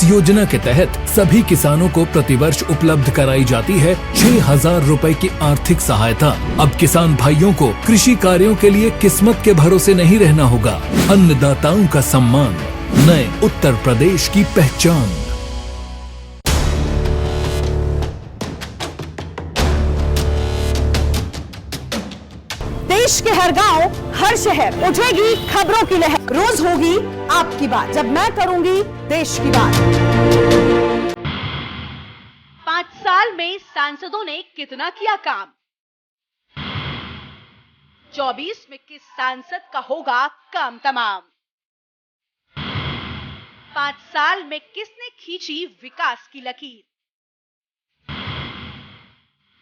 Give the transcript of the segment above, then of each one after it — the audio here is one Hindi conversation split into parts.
इस योजना के तहत सभी किसानों को प्रतिवर्ष उपलब्ध कराई जाती है 6,000 रुपए की आर्थिक सहायता। अब किसान भाइयों को कृषि कार्यों के लिए किस्मत के भरोसे नहीं रहना होगा। अन्नदाताओं का सम्मान, नए उत्तर प्रदेश की पहचान। देश के हर गांव, हर शहर उठेगी खबरों की लहर। रोज होगी आपकी बात, जब मैं करूंगी देश की बात। 5 साल में सांसदों ने कितना किया काम? 24 में किस सांसद का होगा काम तमाम? 5 साल में किसने खींची विकास की लकीर?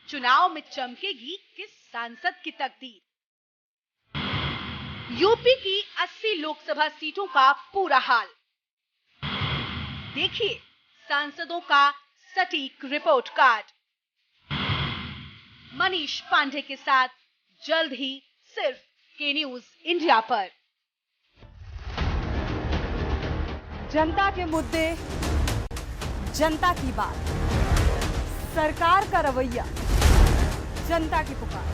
चुनाव में चमकेगी किस सांसद की तकदीर? यूपी की 80 लोकसभा सीटों का पूरा हाल देखिए, सांसदों का सटीक रिपोर्ट कार्ड मनीष पांडे के साथ जल्द ही सिर्फ के न्यूज इंडिया पर। जनता के मुद्दे, जनता की बात, सरकार का रवैया, जनता की पुकार।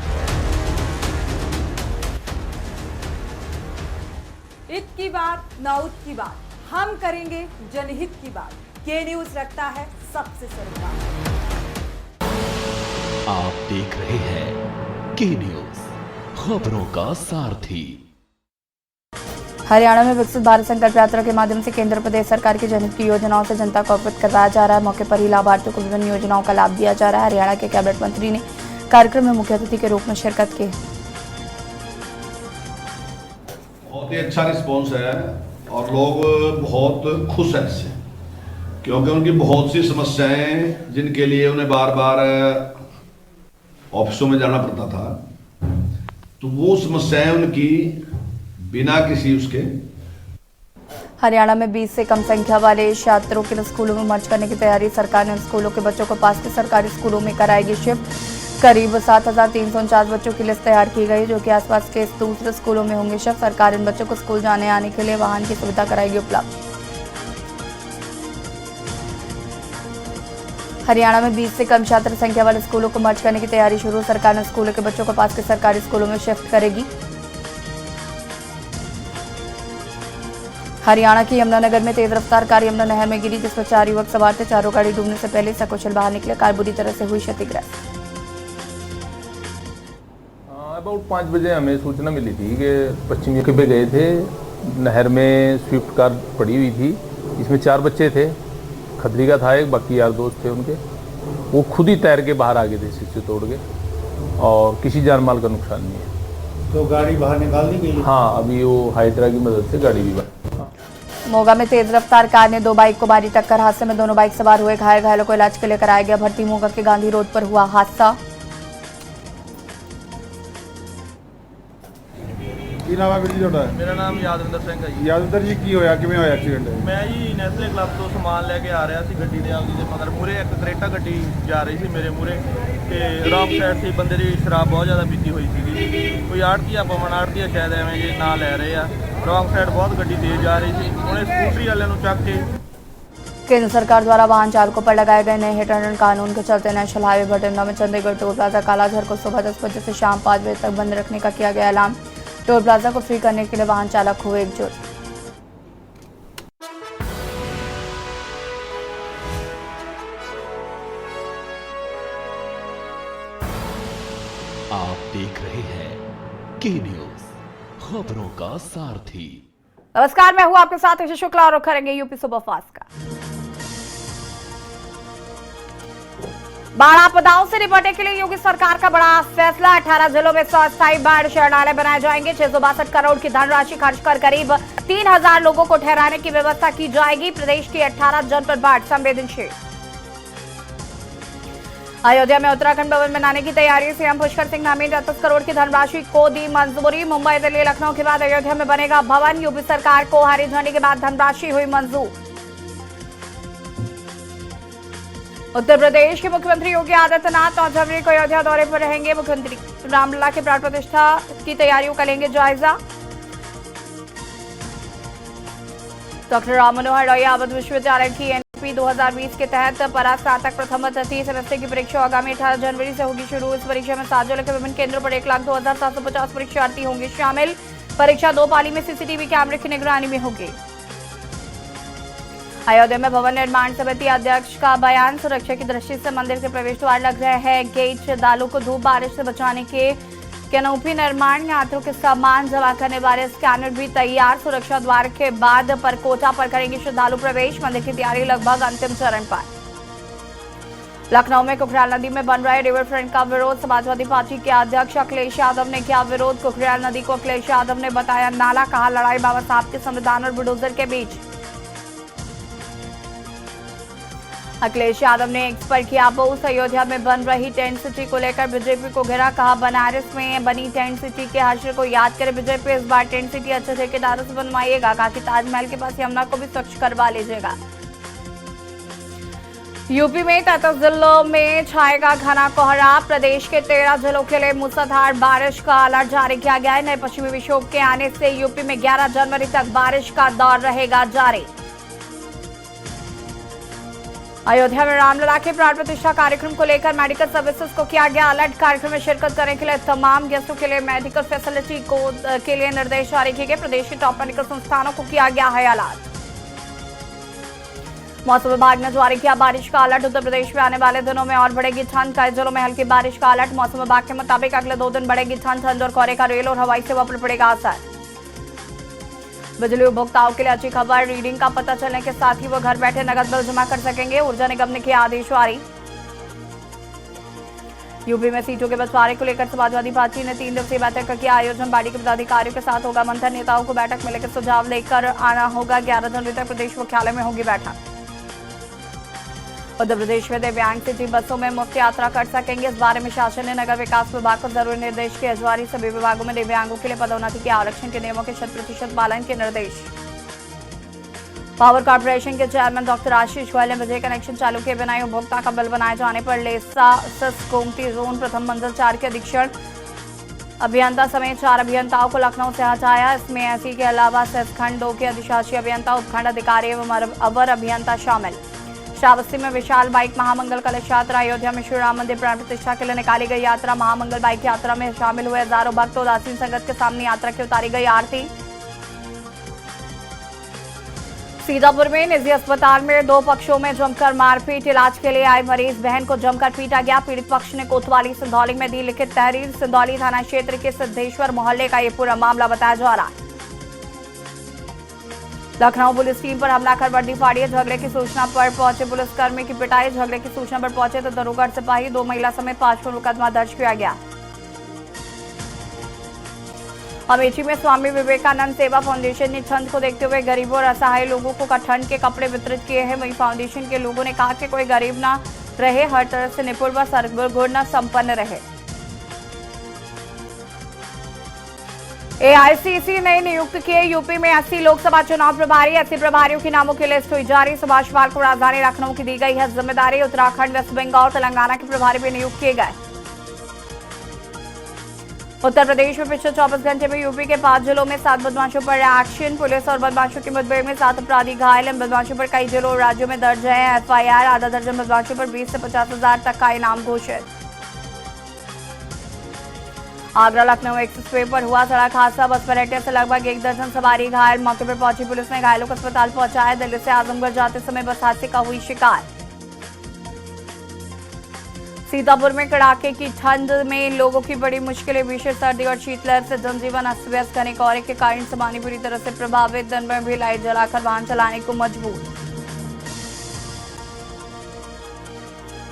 इत की बात ना उत की बात, हम करेंगे जनहित की बात। के न्यूज रखता है सबसे सरोकार। आप देख रहे हैं के न्यूज, खबरों का सारथी। हरियाणा में विकसित भारत संकल्प यात्रा के माध्यम से केंद्र प्रदेश सरकार की जनहित की योजनाओं से जनता को अवगत करवाया जा रहा है। मौके पर ही लाभार्थियों को विभिन्न योजनाओं का लाभ दिया जा रहा है। हरियाणा के कैबिनेट मंत्री ने कार्यक्रम में मुख्य अतिथि के रूप में शिरकत की। बहुत ही अच्छा रिस्पॉन्स है और लोग बहुत खुश हैं इससे, क्योंकि उनकी बहुत सी समस्याएं जिनके लिए उन्हें बार बार ऑफिसों में जाना पड़ता था, तो वो समस्याएं उनकी बिना किसी उसके। हरियाणा में 20 से कम संख्या वाले छात्रों के स्कूलों में मर्ज करने की तैयारी। सरकार ने स्कूलों के बच्चों को पास के सरकारी स्कूलों में कराएगी शिफ्ट। करीब 7,349 बच्चों की लिस्ट तैयार की गई, जो कि आसपास के दूसरे स्कूलों में होंगे शिफ्ट। सरकार इन बच्चों को स्कूल जाने आने के लिए वाहन की सुविधा कराएगी उपलब्ध। हरियाणा में 20 से कम छात्र संख्या वाले स्कूलों को मर्ज करने की तैयारी शुरू। सरकार ने स्कूलों के बच्चों को पास के सरकारी स्कूलों में शिफ्ट करेगी। हरियाणा के यमुनानगर में तेज रफ्तार कार यमुना नहर में गिरी, जिसमें 4 युवक सवार थे। चारों गाड़ी डूबने से पहले सकुशल बाहर निकले। कार बुरी तरह से हुई क्षतिग्रस्त। अबाउट 5 बजे हमें सूचना मिली थी कि पश्चिमी पे गए थे, नहर में स्विफ्ट कार पड़ी हुई थी। इसमें 4 बच्चे थे, खतरी का था एक, बाकी यार दोस्त थे उनके। वो खुद ही तैर के बाहर आ गए थे शीशे तोड़ के, और किसी जान माल का नुकसान नहीं है। तो गाड़ी बाहर निकाल दी गई? हाँ, अभी वो हाइड्रा की मदद से गाड़ी भी बाहर। मोगा में तेज रफ्तार कार ने 2 बाइक को मारी टक्कर। हादसे में दोनों बाइक सवार हुए घायल। घायलों को इलाज के लिए कराया गया भर्ती। मोगा के गांधी रोड पर हुआ हादसा। ਕੀ ਨਾਮ ਹੈ ਵੀਰ ਜੀ ਤੁਹਾਡਾ? मेरा नाम यादविंदर सिंह है जी। ਯਾਦਵਿੰਦਰ ਜੀ ਕੀ ਹੋਇਆ, ਕਿਵੇਂ ਹੋਇਆ ਐਕਸੀਡੈਂਟ? मैं जी ਨੈਸਲੇ ਕਲੱਬ ਤੋਂ ਸਮਾਨ ਲੈ ਕੇ ਆ ਰਿਹਾ ਸੀ ਗੱਡੀ ਦੇ ਆਪਦੀ ਦੇ ਮਗਰ ਮੂਰੇ ਇੱਕ ਕਰੇਟਾ ਗੱਡੀ ਜਾ ਰਹੀ ਸੀ ਮੇਰੇ ਮੂਰੇ, ਤੇ ਰੌਂਗ ਸਾਈਡ ਸੀ। ਬੰਦੇ ਦੀ ਸ਼ਰਾਬ ਬਹੁਤ ਜ਼ਿਆਦਾ ਪੀਤੀ ਹੋਈ ਸੀਗੀ। ਕੋਈ ਆੜਤੀਆ ਪਵਨ ਆੜਤੀਆ ਸ਼ਾਇਦ ਐਵੇਂ ਜੇ ਨਾਂ ਲੈ ਰਹੇ ਆ। ਰੌਂਗ ਸਾਈਡ बहुत ਗੱਡੀ ਤੇਜ਼ ਜਾ ਰਹੀ ਸੀ। ਉਹਨੇ ਸਕੂਟਰੀ ਵਾਲਿਆਂ ਨੂੰ ਚੱਕ ਕੇ। केंद्र सरकार द्वारा वाहन चालकों पर लगाए गए नए हिट एंड रन कानून के चलते नेशनल हाईवे भटिंडा में चंडीगढ़ टोल प्लाजा कालाधर को सुबह 10 बजे से शाम 5 बजे तक बंद रखने का किया गया ऐलान। टोल प्लाजा को फ्री करने के लिए वाहन चालक हुए एकजुट। आप देख रहे हैं के न्यूज, खबरों का सारथी। नमस्कार, मैं हूं आपके साथ ईशा शुक्ला और करेंगे यूपी सुपरफास्ट का। बाढ़ आपदाओं से निपटने के लिए योगी सरकार का बड़ा फैसला। 18 जिलों में 100 अस्थायी बाढ़ शरणालय बनाए जाएंगे। 662 करोड़ की धनराशि खर्च कर करीब 3,000 लोगों को ठहराने की व्यवस्था की जाएगी। प्रदेश की 18 जनपद बाढ़ संवेदनशील। अयोध्या में उत्तराखंड भवन बनाने की तैयारी। सीएम पुष्कर सिंह धामी ने 10 करोड़ की धनराशि को दी मंजूरी। मुंबई, दिल्ली, लखनऊ के बाद अयोध्या में बनेगा भवन। यूपी सरकार को हरी झंडी के बाद धनराशि हुई मंजूर। उत्तर प्रदेश के मुख्यमंत्री योगी आदित्यनाथ 9 जनवरी को अयोध्या दौरे पर रहेंगे। मुख्यमंत्री रामलला के प्राण प्रतिष्ठा की तैयारियों का लेंगे जायजा। डॉक्टर राम मनोहर लोहिया अवध विश्वविद्यालय की 2020 के तहत परा स्नातक प्रथम व तृतीय सेमेस्टर की परीक्षा आगामी 18 जनवरी से होगी शुरू। इस परीक्षा में 7 जिले के विभिन्न केंद्रों पर 1,02,750 परीक्षार्थी होंगे शामिल। परीक्षा 2 पाली में सीसीटीवी कैमरे की निगरानी में होगी। अयोध्या में भवन निर्माण समिति अध्यक्ष का बयान, सुरक्षा की दृष्टि से मंदिर के प्रवेश द्वार लग रहे हैं गेट, श्रद्धालुओं को धूप बारिश से बचाने के कैनोपी निर्माण, यात्रियों के सामान जमा करने वाले स्कैनर भी तैयार। सुरक्षा द्वार के बाद परकोटा पर करेंगे श्रद्धालु प्रवेश। मंदिर की तैयारी लगभग अंतिम चरण पर। लखनऊ में कुकरेल नदी में बन रहे रिवर फ्रंट का विरोध, समाजवादी पार्टी के अध्यक्ष अखिलेश यादव ने किया विरोध। कुकरेल नदी को अखिलेश यादव ने बताया नाला, कहा लड़ाई बाबा साहब के संविधान और बुलडोजर के बीच। अखिलेश यादव ने एक्स पर किया पोस्ट, अयोध्या में बन रही टेंट सिटी को लेकर बीजेपी को घेरा, कहा बनारस में बनी टेंट सिटी के हश्र को याद करे बीजेपी, इस बार टेंट सिटी अच्छे ठेकेदारों से बनवाइएगा, कहा कि ताजमहल के पास यमुना को भी स्वच्छ करवा लीजिएगा। यूपी में 33 जिलों में छाएगा घना कोहरा, प्रदेश के 13 जिलों के लिए मूसलाधार बारिश का अलर्ट जारी किया गया है। नए पश्चिमी विक्षोभ के आने से यूपी में 11 जनवरी तक बारिश का दौर रहेगा जारी। अयोध्या में रामलला के प्राण प्रतिष्ठा कार्यक्रम को लेकर मेडिकल सर्विसेज को किया गया अलर्ट। कार्यक्रम में शिरकत करने के लिए तमाम गेस्टों के लिए मेडिकल फैसिलिटी के लिए निर्देश जारी किए गए। प्रदेश के टॉप मेडिकल संस्थानों को किया गया है अलर्ट। मौसम विभाग ने जारी किया बारिश का अलर्ट, उत्तर प्रदेश में आने वाले दिनों में और बढ़ेगी ठंड, कई जिलों में हल्की बारिश का अलर्ट। मौसम विभाग के मुताबिक अगले 2 दिन बढ़ेगी ठंड और कोहरे का रेल और हवाई सेवा पर पड़ेगा असर। बिजली उपभोक्ताओं के लिए अच्छी खबर, रीडिंग का पता चलने के साथ ही वो घर बैठे नकद बिल जमा कर सकेंगे। ऊर्जा निगम ने किया आदेश जारी। यूपी में सीटों के बंटवारे को लेकर समाजवादी पार्टी ने 3 दिवसीय बैठक का किया आयोजन। पार्टी के पदाधिकारियों के साथ होगा मंथन, नेताओं को बैठक में लेकर सुझाव लेकर आना होगा। 11 जनवरी तक प्रदेश मुख्यालय में होगी बैठक। उत्तर प्रदेश में दिव्यांग सिटी बसों में मुफ्त यात्रा कर सकेंगे, इस बारे में शासन ने नगर विकास विभाग को जरूरी निर्देश किए जारी। सभी विभागों में दिव्यांगों के लिए पदोन्नति के आरक्षण के नियमों के 100% पालन के निर्देश। पावर कॉर्पोरेशन के चेयरमैन डॉक्टर आशीष गोयल ने बिजली कनेक्शन चालू किए बिना उपभोक्ता का बिल बनाए जाने पर लेसा सिस गोमती जोन प्रथम मंजिल 4 के अधीक्षण अभियंता समेत 4 अभियंताओं को लखनऊ से हटाया। इसमें ऐसी के अलावा सेस खंड 2 के अधिशासी अभियंता, उपखंड अधिकारी एवं अवर अभियंता शामिल। श्रावस्ती में विशाल बाइक महामंगल कलश यात्रा, अयोध्या में श्री राम मंदिर प्राण प्रतिष्ठा के लिए निकाली गई यात्रा। महामंगल बाइक यात्रा में शामिल हुए हजारों भक्त, उदासीन संगत के सामने यात्रा की उतारी गई आरती। सीतापुर में निजी अस्पताल में 2 पक्षों में जमकर मारपीट, इलाज के लिए आई मरीज बहन को जमकर पीटा गया। पीड़ित पक्ष ने कोतवाली सिंधौली में दी लिखित तहरीर। सिंधौली थाना क्षेत्र के सिद्धेश्वर मोहल्ले का ये पूरा मामला बताया जा रहा है। लखनऊ पुलिस टीम पर हमला कर वर्दी फाड़ी, झगड़े की सूचना पर पहुंचे पुलिसकर्मी की पिटाई। झगड़े की सूचना पर पहुंचे तो दरोगा सिपाही, 2 महिला समेत 5 पर मुकदमा दर्ज किया गया। अमेठी में स्वामी विवेकानंद सेवा फाउंडेशन ने ठंड को देखते हुए गरीबों और असहाय लोगों को ठंड के कपड़े वितरित किए हैं। वहीं फाउंडेशन के लोगों ने कहा कि कोई गरीब न रहे, हर तरह से निपुण व सर्वगुण संपन्न रहे। एआईसीसी ने नियुक्त किए यूपी में 80 लोकसभा चुनाव प्रभारी। 80 प्रभारियों के नामों की लिस्ट हुई जारी। सुभाष पाल को राजधानी लखनऊ की दी गई है जिम्मेदारी। उत्तराखंड, वेस्ट बंगाल, तेलंगाना के प्रभारी भी नियुक्त किए गए। उत्तर प्रदेश में पिछले 24 घंटे में यूपी के 5 जिलों में 7 बदमाशों पर एक्शन। पुलिस और बदमाशों की मुठभेड़ में 7 अपराधी घायल। इन बदमाशों पर कई जिलों और राज्यों में दर्ज है एफआईआर। आधा दर्जन बदमाशों पर 20 से 50,000 तक का इनाम घोषित। आगरा लखनऊ एक्सप्रेसवे पर हुआ सड़क हादसा, बस पलटने से लगभग 1 दर्जन सवारी घायल। मौके पर पहुंची पुलिस ने घायलों को अस्पताल पहुंचाया। दिल्ली से आजमगढ़ जाते समय बस हादसे का हुई शिकार। सीतापुर में कड़ाके की ठंड में लोगों की बड़ी मुश्किलें, भीषण सर्दी और शीतलहर से जनजीवन अस्त व्यस्त। घने कोहरे के कारण सामान्य बुरी तरह से प्रभावित, दिन में भी लाइट जलाकर वाहन चलाने को मजबूर।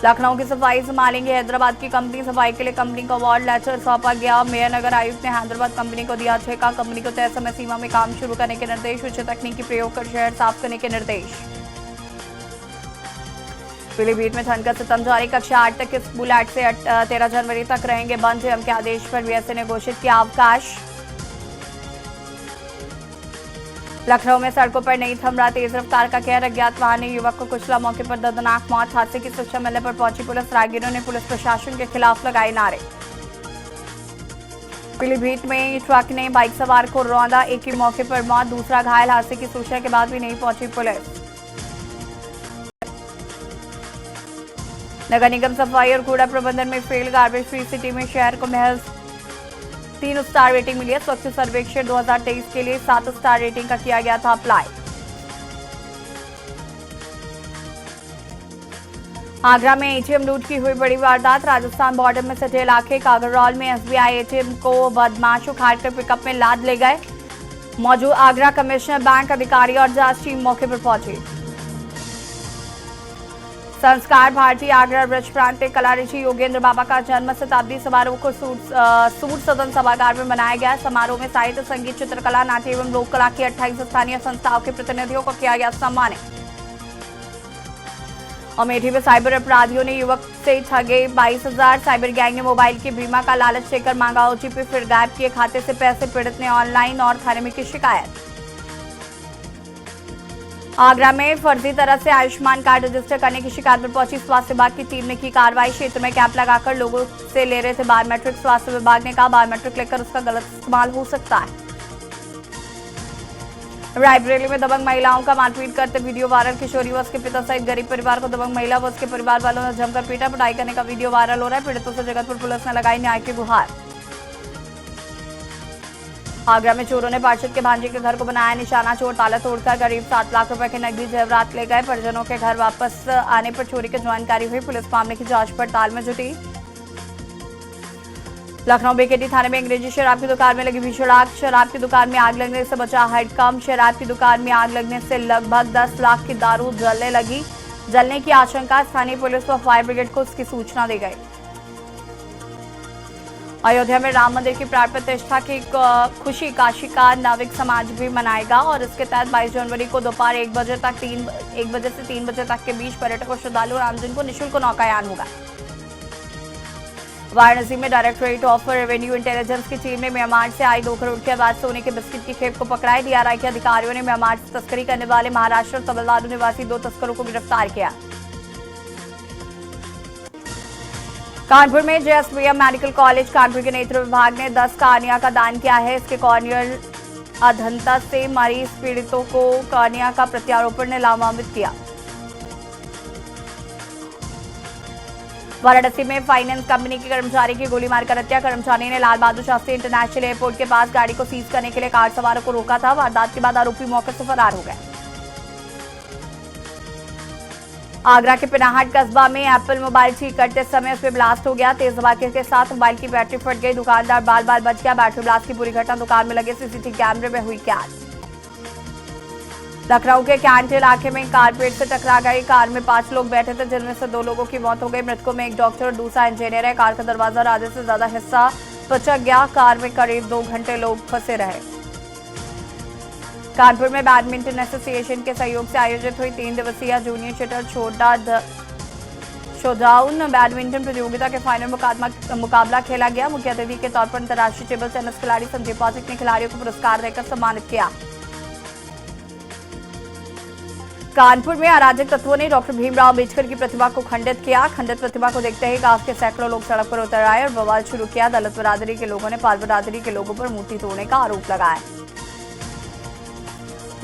लखनऊ की सफाई संभालेंगे हैदराबाद की कंपनी। सफाई के लिए कंपनी को अवार्ड लेटर सौंपा गया। मेयर नगर आयुक्त ने हैदराबाद कंपनी को दिया ठेका। कंपनी को तय समय सीमा में काम शुरू करने के निर्देश। उच्च तकनीकी प्रयोग कर शहर साफ करने के निर्देश। पीलीभीत में ठंड का सितम जारी। कक्षा 8 तक के स्कूल 8 से 13 जनवरी तक रहेंगे बंद। जेएम के आदेश पर बीएसए ने घोषित किया अवकाश। लखनऊ में सड़कों पर नहीं थम रहा तेज रफ्तार का कहर। अज्ञात वाहन ने युवक को कुचला, मौके पर दर्दनाक मौत। हादसे की सूचना मिलने पर पहुंची पुलिस। राहगीरों ने पुलिस प्रशासन के खिलाफ लगाए नारे। पीलीभीत में ट्रक ने बाइक सवार को रौंदा, एक की मौके पर मौत, दूसरा घायल। हादसे की सूचना के बाद भी नहीं पहुंची पुलिस। नगर निगम सफाई और कूड़ा प्रबंधन में फेल, गार्बेज फ्री सिटी में शहर को महज 3 स्टार रेटिंग मिली है। स्वच्छ सर्वेक्षण 2023 के लिए 7 स्टार रेटिंग का किया गया था अप्लाई। आगरा में एटीएम लूट की हुई बड़ी वारदात, राजस्थान बॉर्डर में सटे इलाके कागरौल में एसबीआई एटीएम को बदमाश उखाड़कर पिकअप में लाद ले गए। मौजूद आगरा कमिश्नर, बैंक अधिकारी और जांच टीम मौके पर पहुंची। संस्कार भारती आगरा ब्रज प्रांत के कला ऋषि योगेंद्र बाबा का जन्म शताब्दी समारोह को सूर सदन सभागार में मनाया गया। समारोह में साहित्य, संगीत, चित्रकला, नाट्य एवं लोक कला की 28 स्थानीय संस्थाओं के प्रतिनिधियों को किया गया सम्मानित। अमेठी में साइबर अपराधियों ने युवक से ठगे 22,000। साइबर गैंग ने मोबाइल के बीमा का लालच देकर मांगा ओटीपी, फिर गायब किए खाते से पैसे। पीड़ित ने ऑनलाइन और थाने में की शिकायत। आगरा में फर्जी तरह से आयुष्मान कार्ड रजिस्टर करने की शिकायत पर पहुंची स्वास्थ्य विभाग की टीम ने की कार्रवाई। क्षेत्र में कैंप लगाकर लोगों से ले रहे थे बायोमेट्रिक। स्वास्थ्य विभाग ने कहा बायोमेट्रिक लेकर उसका गलत इस्तेमाल हो सकता है। रायबरेली में दबंग महिलाओं का मारपीट करते वीडियो वायरल, किशोरी व उसके पिता सहित गरीब परिवार को दबंग महिला व उसके परिवार वालों ने जमकर पीटा। पिटाई करने का वीडियो वायरल हो रहा है। पीड़ितों से जगतपुर पुलिस ने लगाई न्याय की गुहार। आगरा में चोरों ने पार्षद के भांजे के घर को बनाया निशाना, चोर ताला तोड़कर करीब 7 लाख रुपए के नकदी जेवरात ले गए। परिजनों के घर वापस आने पर चोरी की जानकारी हुई। पुलिस मामले की जांच पड़ताल में जुटी। लखनऊ बीकेटी थाने में अंग्रेजी शराब की दुकान में लगी भीषण आग, शराब की दुकान में आग लगने से बचा हडकंप। शराब की दुकान में आग लगने से लगभग 10 लाख की दारू जलने लगी। जलने की आशंका, स्थानीय पुलिस व फायर ब्रिगेड को उसकी सूचना दी गई। अयोध्या में राम मंदिर की प्राण प्रतिष्ठा की खुशी काशी का नाविक समाज भी मनाएगा और इसके तहत 22 जनवरी को दोपहर 1 बजे से 3 बजे तक के बीच पर्यटकों, श्रद्धालु और आमजन को निःशुल्क नौकायान होगा। वाराणसी में डायरेक्टरेट ऑफ रेवेन्यू इंटेलिजेंस की टीम ने म्यांमार से आई 2 करोड़ के अवैध सोने के बिस्किट की खेप को पकड़ा है। डीआरआई के अधिकारियों ने म्यांमार से तस्करी करने वाले महाराष्ट्र और तमिलनाडु निवासी 2 तस्करों को गिरफ्तार किया। कानपुर में जेएसवीएम मेडिकल कॉलेज कानपुर के नेत्र विभाग ने 10 कॉर्निया का दान किया है। इसके कॉर्नियल अधंता से मरीज पीड़ितों को कॉर्निया का प्रत्यारोपण ने लाभान्वित किया। वाराणसी में फाइनेंस कंपनी के कर्मचारी की गोली मारकर हत्या, कर्मचारी ने लाल बहादुर शास्त्री इंटरनेशनल एयरपोर्ट के पास गाड़ी को सीज करने के लिए कार सवारों को रोका था। वारदात के बाद आरोपी मौके से फरार हो गए। आगरा के पिनाहट कस्बा में एप्पल मोबाइल ठीक करते समय उसमें ब्लास्ट हो गया। तेज धमाके के साथ मोबाइल की बैटरी फट गई। दुकानदार बाल बाल बच गया। बैटरी ब्लास्ट की पूरी घटना दुकान में लगे सीसीटीवी कैमरे में हुई कैद। लखनऊ के कैंट इलाके में कारपेट से टकरा गई। कार में 5 लोग बैठे थे, जिनमें से 2 लोगों की मौत हो गई। मृतकों में एक डॉक्टर और दूसरा इंजीनियर है। कार का दरवाजा और आधे से ज्यादा हिस्सा पचक गया। कार में करीब 2 घंटे लोग फंसे रहे। कानपुर में बैडमिंटन एसोसिएशन के सहयोग से आयोजित हुई 3 दिवसीय जूनियर शटर शोडाउन बैडमिंटन प्रतियोगिता के फाइनल मुकाबला खेला गया। मुख्य अतिथि के तौर पर अंतर्राष्ट्रीय टेबल टेनिस खिलाड़ी संजय पाठक ने खिलाड़ियों को पुरस्कार देकर सम्मानित किया। कानपुर में अराजक तत्वों ने डॉक्टर भीमराव अम्बेडकर की प्रतिमा को खंडित किया। खंडित प्रतिमा को देखते ही गांव के सैकड़ों लोग सड़क पर उतर आए और बवाल शुरू किया। दलित बिरादरी के लोगों ने पाल बिरादरी के लोगों पर मूर्ति तोड़ने का आरोप लगाया।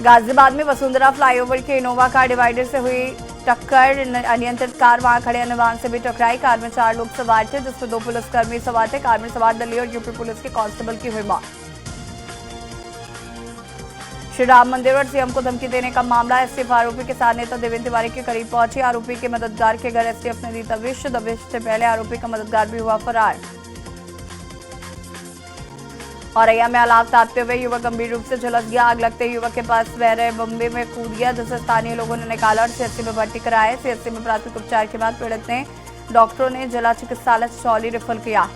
गाजियाबाद में वसुंधरा फ्लाईओवर के इनोवा कार डिवाइडर से हुई टक्कर, अनियंत्रित कार वहां खड़े अन्य वाहन से भी टकराई। कार में 4 लोग सवार थे, जिसमें 2 पुलिसकर्मी सवार थे। कार में सवार दिल्ली और यूपी पुलिस के कांस्टेबल की हुई मौत। श्री राम मंदिर और सीएम को धमकी देने का मामला, एसटीएफ आरोपी के साथ नेता देवेंद्र तिवारी के करीब पहुंची। आरोपी के मददगार के घर एसटीएफ ने दी दबिश से पहले आरोपी का मददगार भी हुआ फरार। औरैया में अलाव तापते हुए युवक गंभीर रूप से झुलस गया। आग लगते युवक के पास बह रहे बम्बे में कूद गया, जिसे स्थानीय लोगों ने निकाला और सीएचसी में भर्ती कराया। सीएचसी में प्राथमिक उपचार के बाद पीड़ित ने डॉक्टरों ने जिला चिकित्सालय चौली रेफर किया।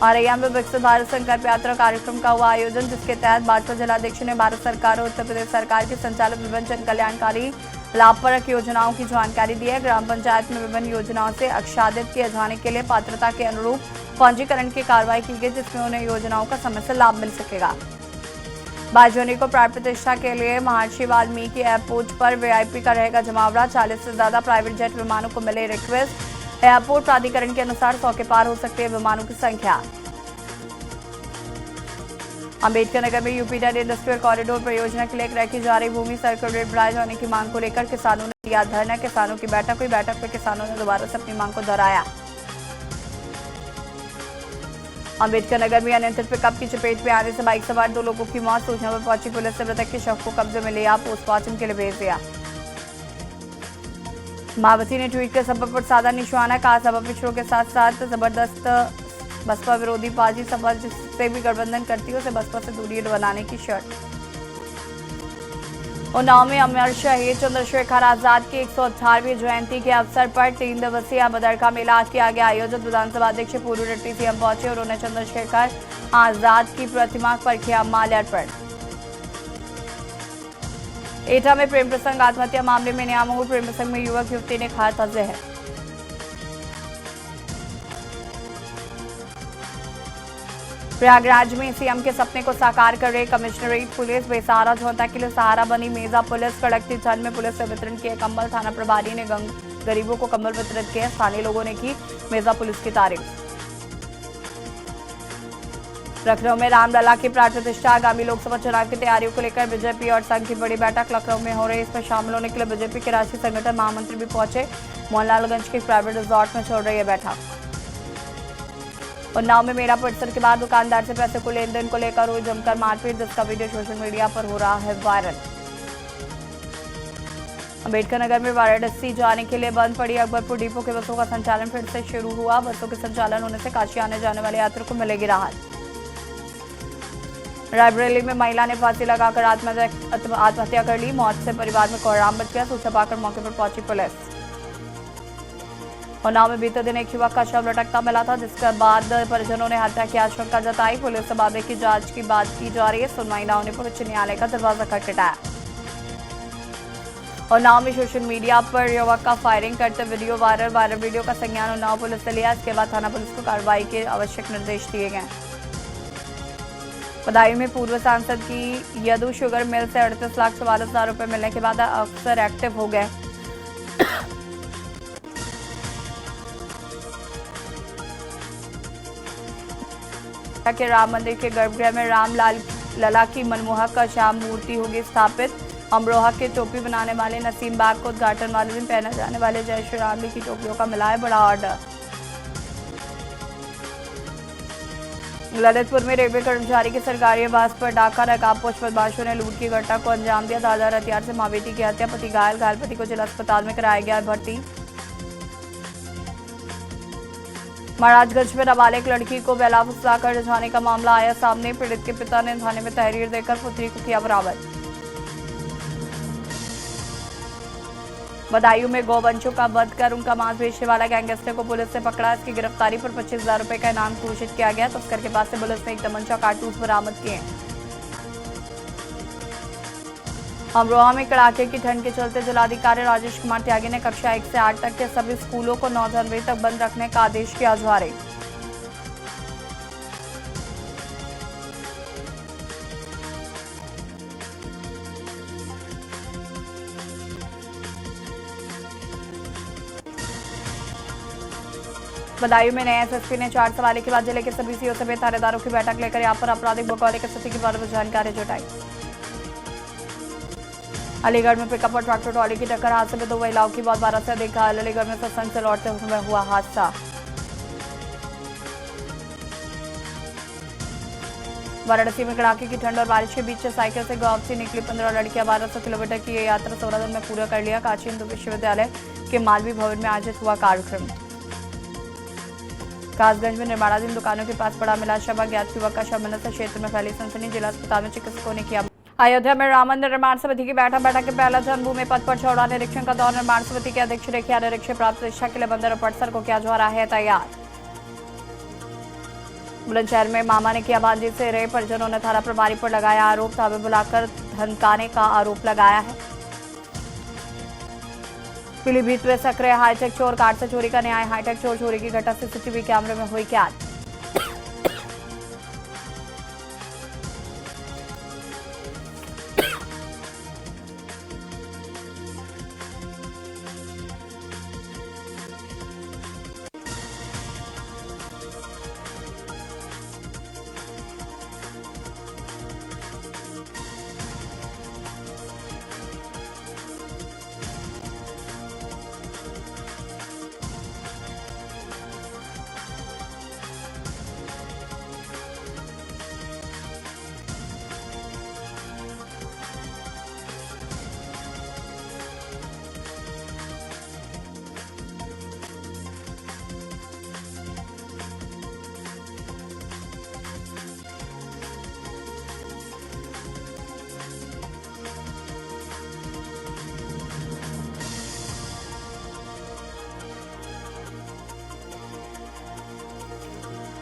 औरैया में विकसित भारत संकल्प यात्रा कार्यक्रम का हुआ आयोजन, जिसके तहत भाजपा जिलाध्यक्ष ने भारत सरकार और उत्तर प्रदेश सरकार की संचालित विभिन्न जन कल्याणकारी लाभप्रद योजनाओं की जानकारी दी है। ग्राम पंचायत में विभिन्न योजनाओं से आच्छादित किए जाने के लिए पात्रता के अनुरूप पंजीकरण की कार्रवाई की गई, जिसमें उन्हें योजनाओं का समय से लाभ मिल सकेगा। 22 जनवरी को प्राण प्रतिष्ठा के लिए महर्षि वाल्मीकि एयरपोर्ट पर वीआईपी का रहेगा जमावड़ा। 40 से ज्यादा प्राइवेट जेट विमानों को मिले रिक्वेस्ट। एयरपोर्ट प्राधिकरण के अनुसार 100 के पार हो सकती है विमानों की संख्या। अम्बेडकर नगर में यूपीडीएड इंडस्ट्रियल कॉरिडोर परियोजना के लिए क्रय की जा रही भूमि सर्कल रेट बढ़ाए जाने की मांग को लेकर किसानों ने दिया धरना। किसानों की बैठक हुई। बैठक में किसानों ने दोबारा से अपनी मांग को दोहराया। अम्बेडकर नगर में अनियंत्रित पिकअप की चपेट में आने से बाइक सवार 2 लोगों की मौत। सूचना पर पहुंची पुलिस ने मृतक के शव को कब्जे में लिया, पोस्टमार्टम के लिए भेज दिया। मायावती ने ट्वीट कर सपा पर साधा निशाना, कहा सपा पिछड़ों के साथ साथ जबरदस्त बसपा विरोधी पार्टी सपा जिससे भी गठबंधन करती है उसे बसपा से दूरी बनाने की शर्त। उन्नाव में अमर शहीद चंद्रशेखर आजाद की 118वीं जयंती के अवसर पर 3 दिवसीय बदरका मेला किया गया आयोजित। विधानसभा अध्यक्ष पूर्व डिप्टी सीएम पहुंचे और उन्हें चंद्रशेखर आजाद की प्रतिमा पर किया माल्यार्पण। एटा में प्रेम प्रसंग आत्महत्या मामले में नया मोड़। प्रेम प्रसंग में युवक युवती ने खाया था जहर। प्रयागराज में सीएम के सपने को साकार कर रही कमिश्नरेट पुलिस। बेसहारा जनता के लिए सहारा बनी मेजा पुलिस। कड़कती ठंड में पुलिस से वितरण किए कंबल। थाना प्रभारी ने गरीबों को कंबल वितरित किए। स्थानीय लोगों ने की मेजा पुलिस की तारीफ। लखनऊ में रामलला की प्राण प्रतिष्ठा। आगामी लोकसभा चुनाव की तैयारियों को लेकर बीजेपी और संघ की बड़ी बैठक लखनऊ में हो रही। इसमें शामिल होने के लिए बीजेपी के राष्ट्रीय संगठन महामंत्री भी पहुंचे। मोहनलालगंज के प्राइवेट रिजॉर्ट में चल रही है बैठक। उन्नाव में मेला परिसर के बाद दुकानदार से पैसे को लेन देन को लेकर हुई जमकर मारपीट, जिसका वीडियो सोशल मीडिया पर हो रहा है वायरल। अम्बेडकर नगर में वाराणसी जाने के लिए बंद पड़ी अकबरपुर डिपो के बसों का संचालन फिर से शुरू हुआ। बसों के संचालन होने से काशी आने जाने वाले यात्रियों को मिलेगी राहत। रायबरेली में महिला ने फांसी लगाकर आत्महत्या कर ली। मौत से परिवार में कोहराम मच गया। सूचना पाकर मौके पर पहुंची पुलिस। उन्नाव में बीते दिन एक युवक का शव लटकता मिला था, जिसके बाद परिजनों ने हत्या की आशंका जताई। पुलिस से मामले की जांच की बात की जा रही है। सुनवाई न होने पर उच्च न्यायालय का दरवाजा खटखटाया। उन्नाव में सोशल मीडिया पर युवक का फायरिंग करते वीडियो वायरल वीडियो का संज्ञान उन्नाव पुलिस ने लिया। इसके बाद थाना पुलिस को कार्रवाई के आवश्यक निर्देश दिए गए। बदायूं में पूर्व सांसद की यदु शुगर मिल से 38,44,000 रुपए मिलने के बाद अफसर एक्टिव हो गए। के राम मंदिर के गर्भगृह में राम लला की मनमोहक श्याम मूर्ति होगी स्थापित। अमरोहा के टोपी बनाने वाले नसीम बाग को उद्घाटन वाले दिन पहने जाने वाले जय श्री राम की टोपियों का मिला है बड़ा ऑर्डर। ललितपुर में रेलवे कर्मचारी के सरकारी आवास पर डाका नकाबपोश बदमाशों ने लूट की घटना को अंजाम दिया। धारदार हथियार से मां बेटी की हत्या। पति घायल पति को जिला अस्पताल में कराया गया भर्ती। महाराजगंज में नाबालिग लड़की को बेला फुसलाकर रिझाने का मामला आया सामने। पीड़ित के पिता ने थाने में तहरीर देकर पुत्री को किया बरामद। बदायूं में गौवंशों का वध कर उनका मांस बेचने वाला गैंगस्टर को पुलिस ने पकड़ा। इसकी गिरफ्तारी पर 25,000 रुपए का इनाम घोषित किया गया। तस्कर के पास से पुलिस ने एक तमंचा कारतूस बरामद किए। अमरोहा में कड़ाके की ठंड के चलते जिलाधिकारी राजेश कुमार त्यागी ने कक्षा 1 से 8 तक के सभी स्कूलों को 9 जनवरी तक बंद रखने का आदेश किया जारी। बदायूं में नए एसएसपी ने 4 सवाली के बाद जिले के सभी सीओ समेत थानेदारों की बैठक लेकर यहां पर आपराधिक बकौले की स्थिति के बारे में जानकारी जुटाई। अलीगढ़ में पिकअप और ट्रैक्टर ट्रॉली की टक्कर हादसे में 2 महिलाओं की मौत, 12 से अधिक घायल। अलीगढ़ में सत्संग से लौटते हुए हुआ हादसा। वाराणसी में कड़ाके की ठंड और बारिश के बीच साइकिल से गांव से निकली 15 लड़कियां 1200 किलोमीटर की ये यात्रा 16 दिन में पूरा कर लिया। काशी हिंदू विश्वविद्यालय के मालवीय भवन में आयोजित हुआ कार्यक्रम। कासगंज में निर्माणाधीन दुकानों के पास पड़ा मिला शव। अज्ञात युवक का शव मिलने से क्षेत्र में फैली सनसनी। जिला अस्पताल में चिकित्सकों ने किया। अयोध्या में राम मंदिर निर्माण समिति की बैठक के पहला जन्मभूमि पद पर चौड़ा निरीक्षण का दौर। निर्माण समिति के अध्यक्ष रेखिया निरीक्षण प्राप्त प्रतिष्ठा के लिए बंदर परिसर को किया जा रहा है तैयार। बुलंदशहर में मामा ने किया भांजी से रेप। परिजनों ने थाना प्रभारी पर लगाया आरोप। ताबे बुलाकर धमकाने का आरोप लगाया है। पीलीभीत में सक्रिय हाईटेक चोर। कार से चोरी का न्याय। हाईटेक चोर चोरी की घटना सीसीटीवी कैमरे में हुई कैद।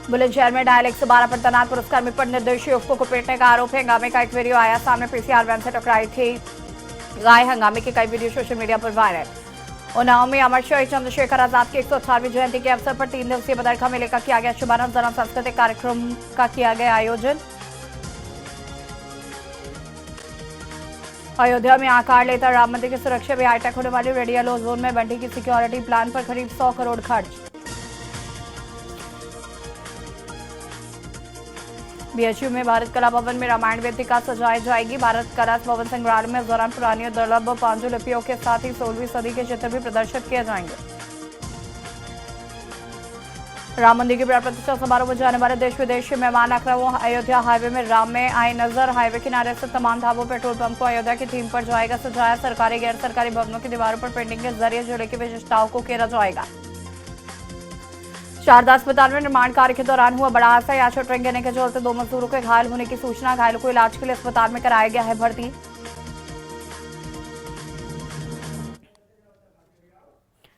बुलंदशहर में डायल 112 पर तैनात पुलिसकर्मी पर निर्दोष युवकों को पीटने का आरोप है। हंगामे का एक वीडियो आया सामने। पीसीआर वैन से टकराई थी गाय। हंगामे के कई वीडियो सोशल मीडिया पर वायरल। उन्नाव में अमर शहीद चंद्रशेखर आजाद की 118वीं जयंती के अवसर पर 3 दिवसीय बदरखा मेले का किया गया शुभारंभ। जन सांस्कृतिक कार्यक्रम का किया गया आयोजन। अयोध्या में आकार लेता राम मंदिर की सुरक्षा में हाईटेक होने वाली रेड येलो जोन में बंटी की सिक्योरिटी प्लान पर करीब 100 करोड़ खर्च। बीएचयू में भारत कला भवन में रामायण वेदिका सजाई जाएगी। भारत कला भवन संग्रहालय में इस दौरान पुरानी और दुर्लभ पांडुलिपियों के साथ ही 16वीं सदी के चित्र भी प्रदर्शित किए जाएंगे। राम मंदिर के प्राण प्रतिष्ठा समारोह में जाने वाले देश विदेश के मेहमान लखनऊ अयोध्या हाईवे में राम में आए नजर। हाईवे किनारे से तमाम ढाबों पेट्रोल पंप को अयोध्या की थीम पर जाएगा सजाया। सरकारी गैर सरकारी भवनों की दीवारों पर पेंटिंग के जरिए जिले की विशेषताओं को घेरा जाएगा। शारदा अस्पताल में निर्माण कार्य के दौरान हुआ बड़ा हादसा। याचो ट्रेन गिरने के चलते 2 मजदूरों के घायल होने की सूचना। घायलों को इलाज के लिए अस्पताल में कराया गया है भर्ती।